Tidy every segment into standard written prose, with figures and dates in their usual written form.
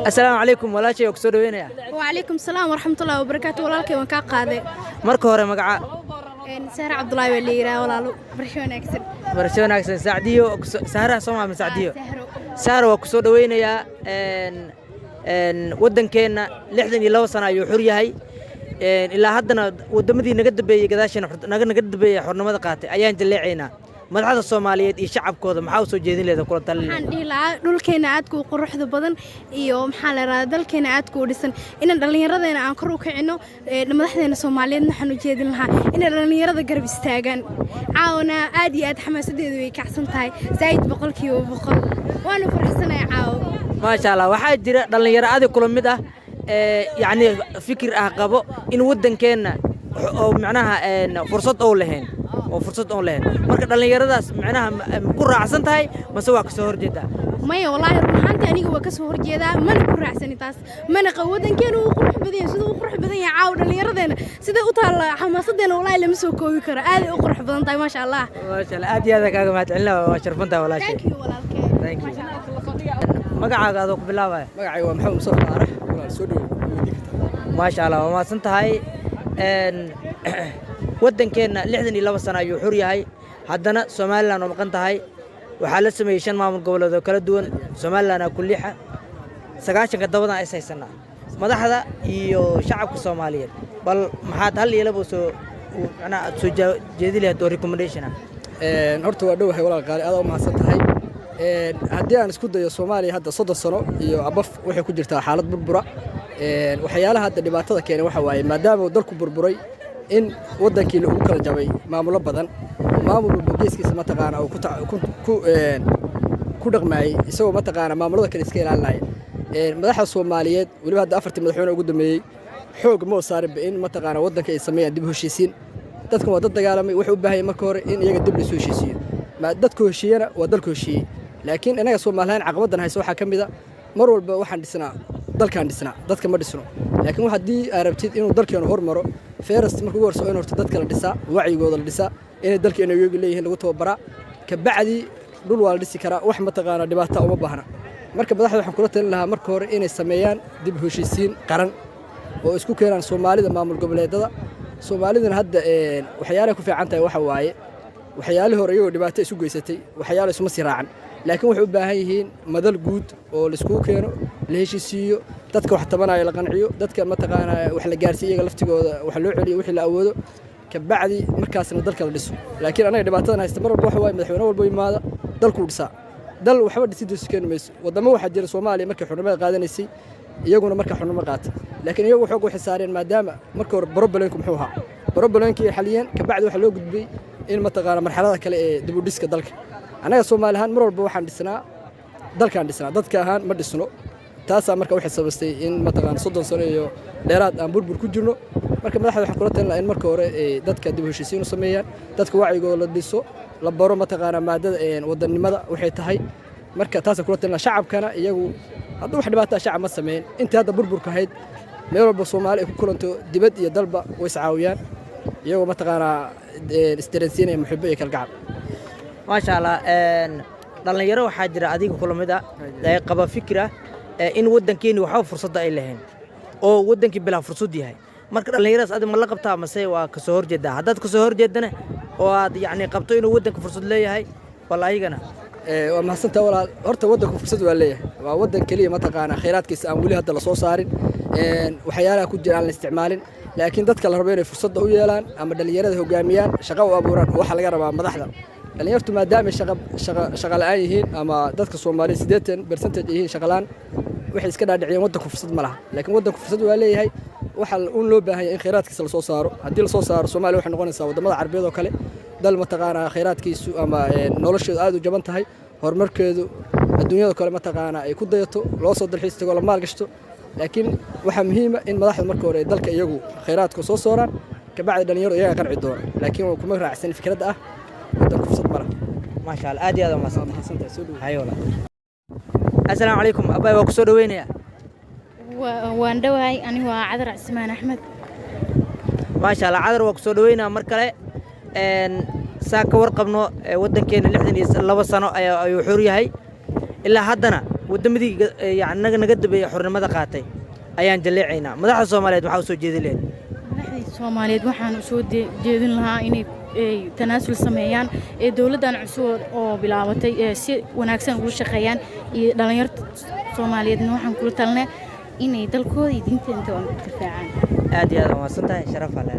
السلام عليكم ولا شيء أقصد وين وعليكم السلام ورحمة الله وبركاته والله كي وكا قاضي مركو هره مقعة سهر عبد الله وليرا والله برشلونة أكسن سعديو سهرة سمع من سعديو سهرة وأقصد وين يا إن ودن كنا لحدن يلو سنة يحري هاي إلا هدنا ودمدي نقد بي قداش نقد بي حرنا ماذا قاتي أيان تلعينا مدحda Soomaaliyeed iyo shacabkooda maxaa u soo jeedin leedahay kula talin waxaan dhihi lahaa dhulkeena aad ku quruxda badan iyo maxaa la raad dalkeena aad ku dhisan in dhalinyaradeena aan kor u kicino madaxdeena Soomaaliyeed waxaan u jeedin lahaa in dhalinyarada garab istaagaan caawna aad iyo aad xamaasadeedu way kacsan tahay zaid boqolkiiba boqol waana faraxsanahay caaw ma sha Allah waxaa jira dhalinyaro aad kula mid ah yani fikir ah qabo in wadankeena oo macnaha fursad oo lahayn وفرصة أونلاين مركز دلنيراداس معناها كل راعسن تاي مسوا كسور جدا مايا والله روحانتي أنيق وكسور جدا ما نكون راعسن تاس ما نقودن كانوا قروح بدين سدوا قروح بدين يعاود دلنيرادنا سدا أطال حماصدنا والله لمسوا كوي كرا هذه قروح بدين طيب ما شاء الله ما شاء الله أدي هذا كذا ما تعلنا وشرفنتها ولا شيء Thank you مقعد هذا بالله باي مقعي ومحمد مصطفى عرح ولا سودو ما شاء الله وما سنتهاي waddankeena 62 sano ayuu xur yahay haddana Soomaaliland oo maqan tahay waxa la sameeyay shan maamul goboleed oo kala duwan Soomaaliland kullixa 90 dabadan ay saysanaa madaxda iyo shacabka Soomaaliyeed bal maxaad hal yeelabo soo ana soo jeedi lahayd recommendation horta waa dhowahay walaal qaali aad u mahadsan tahay haddii aan isku dayo Soomaaliya hadda 30 sano iyo abaf waxay ku jirtaa xaalad burbura waxyaalaha hadda dhibaatada keenay waxa waaye maadaama dalku burburay in wadankii uu kala jabay maamulo badan maamul bogeeskiisa ma taqaan oo ku dhaqmay isagoo ma taqaan maamulada kale iska ilaalinaya madaxda Soomaaliyeed waliba hadda afartii madaxweyne ugu dambeeyay xoog ma saarin in ma taqaan wadanka ay sameeyaan dib u heshiisiin dadku waa dad dagaalamay wuxuu u baahan yahay marka hore in iyaga dib loo heshiisiyo ma dadku heshiiyana waa dalku heshiiyay laakiin inaga Soomaaliland caqabadan hayso waxa kamid ah mar walba waxaan dhisnaa dalkan dhisnaa dadka ma dhisno laakiin waxa hadii arabtid inuu dalkeenu hormaro فيرست مركو ورسو إنه ارتدت كلا دسا وعي جود الدسا إن الدلك إنه يقول ليه إنه جوته برا كبعدي دول والدسي كرا وحمة تغانا دبعتها وما بهنا مركب ضحى وحكولته لها مركور إن السميان دب هوشيسين قرن وإسكو كيران سومالي ده معمول قبل هذا سومالي ده هاد وحياله في عنته وحواي وحياله ريو دبعته سوق يستي وحياله اسمه سراعا لكن وحبها هين مدل جود والإسكو كيرو لهشيسيو dadka wax tabanayo la qanciyo dadka ma taqaana wax la gaarsiiyo laftigooda wax loo celiyo wixii la awoodo ka bacdi markaasna dalka la dhiso laakiin anaga dhibaatadan haysta mar walba waxa way madaxweyne walba yimaada dalku dhisa dal waxba dhisidiisu keen mayso wadamo waxa jira Soomaaliya markay xurnimada qaadanaysay iyaguna markay xurnimo qaata laakiin iyagu xoog waxay saareen maadaama marka hore problemku muxuu ahaa problemkii xaliyeen ka bacdi waxa loo gudbay in ma taqaana marxalada kale ee dib u dhiska dalka anaga Soomaaliland mar walba waxaan dhisnaa dalkan dhisnaa dadka ahaan ma dhisno taasa marka waxay sababtay in ma taqaan 30 sano iyo dheeraad aan burbur ku jirno marka madaxda waxa kula talin in marka hore dadka dib u heshiisiin u sameeyaan dadka wacigooda la dhiso la baro ma taqaan maadada wadanimada waxay tahay marka taas kula talin shacabkana iyagu haddii wax dhibaato shacab ma sameeyeen inta hadda burburka hayd meel walba Soomaali ku kulanto dibad iyo dalba way iscaawiyaan iyagu ma taqaan istiransiinay muxibbo iyo kalgacal ma sha Allah dhalinyaro waxa jira adiga kula mid ah ay qaba fikra in wadankeeni waxa fursad ay leeyahay oo wadankii bila fursad yahay marka dhalinyarada aad ma la qabtaa ma say waa ka soo horjeeda hadad ka soo horjeedana oo aad yaani qabto inuu wadanka fursad leeyahay wallaahigana waa mahadsantaa walaal horta wadanku fursad waa leeyahay waa wadan kaliya ma taqaana khayraadkiisa aan wali hadda la soo saarin waxyaalaha ku jira aan la isticmaalin laakiin dadka la rabo inay fursad u yeelaan ama dhalinyarada hogaamiyaan shaqo u abuuraan waxa laga rabaa madaxda dhalinyartu maadaama shaqo la'aan yihiin ama dadka Soomaaliyeed 80% yihiin shaqo la'aan waxay iska dhaadhiciyeen wadanku fursad ma laha laakiin wadanku fursad waa leeyahay waxa uu loo baahan yahay in khayraadkiisa la soo saaro haddii la soo saaro Soomaaliya waxay noqonaysaa wadamada Carabiga oo kale dal ma taqaana khayraadkiisu ama nolosheedu aad u jaban tahay horumarkeedu adduunyada kale ma taqaana ay ku dayato loo soo dalxiis tago la maal gashto laakiin waxa muhiim ah in madaxda marka hore dalka iyagu khayraadka soo saaraan ka bacdi dhalinyaro iyaga qanci doona laakiin kuma raacsan fikradda ah wadanku fursad ma laha ma sha Allah aad iyo aad ma santahay soo dhaw hayo walaal السلام عليكم أباي وكسر وينيا واندواي أنا هو عذر عثمان أحمد ما شاء الله عذر وكسر وينيا مركلة ساك ورقبنا ودن كين اللي حدني الله بسنا يحوري هاي إلا حدنا waddamadii yani naga dambeeyay xornimada qaatay ayaan jaleecaynaa madaxda Soomaaliyeed waxa uu soo jeedi leeyahay madaxda Soomaaliyeed waxaan soo jeedin lahaa inay tanaasul sameeyaan dawladdan cusub oo bilaabatay si wanaagsan ugu shaqeeyaan iyo dhalinyarada Soomaaliyeedna waxaan kula talnaa inay dalkooda iyo diintooda difaacaan aad iyo aad waa santahay sharaf leh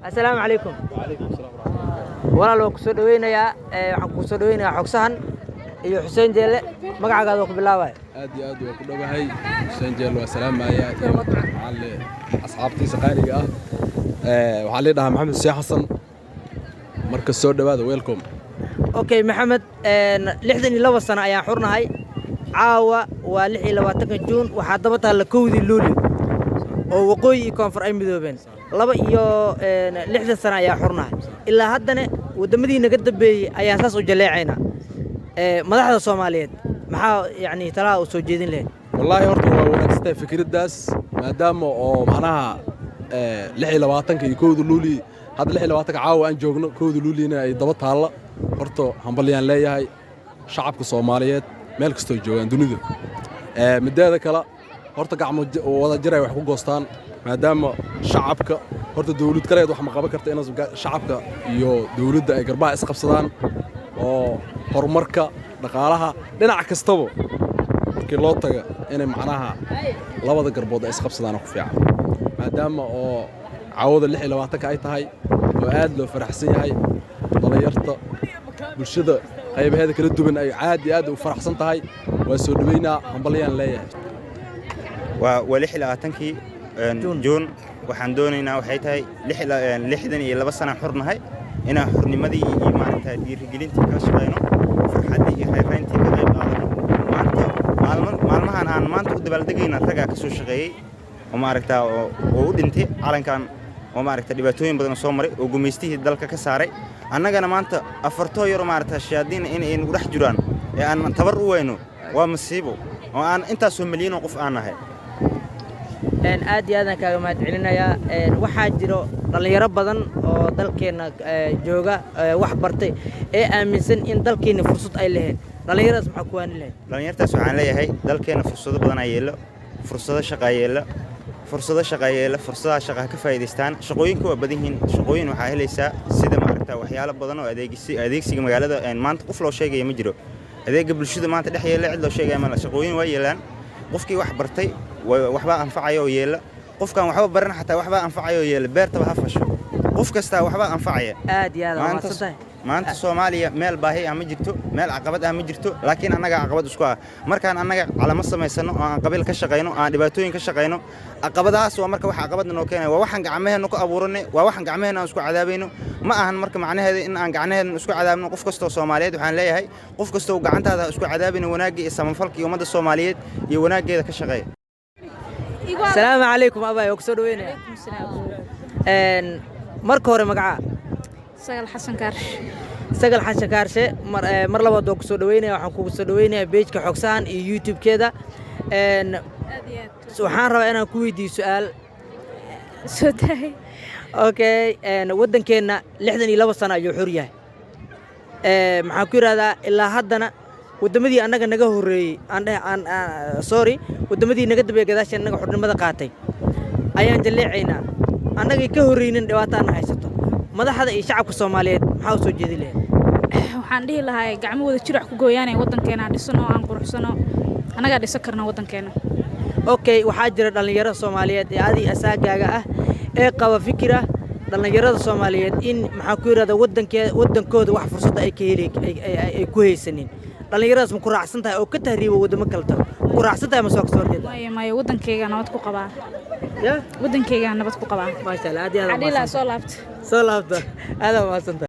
assalaamu calaykum وعليكم السلام ورحمة walaal waan ku soo dhaweynayaa waxaan ku soo dhaweynayaa xogsahan iyo Xuseen Jeelle magacaaga ku bilaabay aad iyo aad waan ku dhawahay Xuseen Jeelle waa salaamaya iyo alle asxaabtiisa qaaliga ah waxaa la dhahaa Maxamed Sheekh Xasan marka soo dhawaada welcome okay Maxamed 62 sano ayaan xurnahay caawa waa 26 Juun waxaa daba taala 1 Luulyo oo waqooyi iyo koonfur ay midoobeen 6 sano ayaa xurnahay ilaa haddana waddamadii naga dambeeyay ayaan saas u jaleecaynaa madaxda Soomaaliyeed maxaa yani talaa u soo jeedin leh wallahi horta waa wanaagsan fikraddaas maadaama oo macnaha 26 iyo 1 Luulyo hadda 26 caawa aan joogno 1 Luulyona ay daba taala horta hambaliyaan leeyahay shacabka Soomaaliyeed meel kastoo joogaan dunida mideeda kale horta gacmo wada jiray wax ku goostaan maadaama shacabka horta dawlad kaleed wax ma qaban karto in shacabka iyo dawladda ay garbaha is qabsadaan oo horumarka dhaqaalaha dhinac kastaba markii loo tago inay macnaha labada garbood ay is qabsadaan ku fiican maadaama oo caawada 26 ay tahay oo aad loo faraxsan yahay dhalinyarta bulshada qaybaheeda kala duwan ay aad u faraxsan tahay waa soo dhaweynaa hambaliyaan leeyahay waa 26 Juun waxaan doonaynaa waxay tahay 62 sano xurnahay inaan xurnimadii iyo maaragtay dhiirigelintii ka shaqeyno farxadii iyo reereyntii ka qayb qaadano maalmahan aan maanta u dabaaldegayna raga ka soo shaqeeyay oo maaragtay oo u dhintay calankan oo maaragtay dhibaatooyin badan soo maray oo gumeystihii dalka ka saaray annagana maanta afartoo yar maaragtay shaadiin inay u dhex jiraan ee aan tabar u weyno waa masiibo oo aan intaas oo milyan qof aan nahay aad iyo aad kaaga mahad celinayaa waxaa jiro dhalinyaro badan oo dalkeena jooga wax bartay ee aaminsan in dalkeena fursad ay leeyahay dhalinyaradaas maxaa ku waan leeyahay dhalinyaradaas waxaan leeyahay dalkeena fursado badan ay yeelo fursado shaqo yeelo fursadaha shaqo ka faa'iideystaan shaqooyinku waa badan yihiin shaqooyin waxaa helaysaa sida maaragtaa waxyaalo badan oo adeegsiga magaalada maanta qof loo sheegaya ma jiro adeega bulshada maanta dhex yeela cid loo sheegaya ma shaqooyin waa yeelaan qofkii wax bartay waxba anfacayo oo yeela qofkan waxba baran xataa waxba anfacayo oo yeela beertaba ha fasho qof kasta waxba anfacaya aad iyo aad waa santahay maanta Soomaaliya meel baahi ah ma jirto meel caqabad ah ma jirto laakiin annaga caqabad isku ah markaan annaga calamo samaysano oo aan qabiil ka shaqeyno aan dhibaatooyin ka shaqeyno caqabadahaas waa marka wax caqabad noo keenay waa waxan gacmaheena ku abuuranay waa waxan gacmaheena isku cadaabayno ma ahan marka macnaheedu in aan gacmaheena isku cadaabno qof kasto Soomaaliyeed waxaan leeyahay qof kasto gacantaada isku cadaabino wanaagga iyo samafalka ummadda Soomaaliyeed iyo wanaaggeeda ka shaqeey السلام عليكم أباي وكسر وينه مركو هري مقعة سجل حسن كارش سجل حسن كارش مر لبا دوك كسر وينه وحنكو كسر وينه بيج كحكسان يوتيوب كذا سبحان ربي أنا كويدي سؤال سوداي أوكي ودن كنا لحدني لبا سنة يحوريه محاكير هذا إلا هدنا waddamadii annaga naga horeeyay sorry waddamadii naga dambeeyay gadaashan naga xornimada qaatay ayaan jaleecaynaa annagii ka horreeynin dhibaato aan haysato madaxda iyo shacabka Soomaaliyeed maxaa u soo jeedi lahayd waxaan dhihi lahaa gacmo wada jir wax ku gooyaan waddankeena dhisano aan quruxsano annaga dhisan karna waddankeena okay waxaa jira dhalinyaro Soomaaliyeed ee aadi asaagaaga ah ee qaba fikira dhalinyarada Soomaaliyeed in maxaa ku yiraahdaa waddankooda wax fursad ay ka heli ay ku haysanin dhalinyaradaas ma ku raacsan tahay oo ka tahriibo wadamo kale tago ku raacsan tahay ma soo kasoo horjeeda maya waddankeyga nabad ku qabaa ya waddankeyga nabad ku qabaa ma sha Allah aad iyo aad adila soo laabta aad ma santa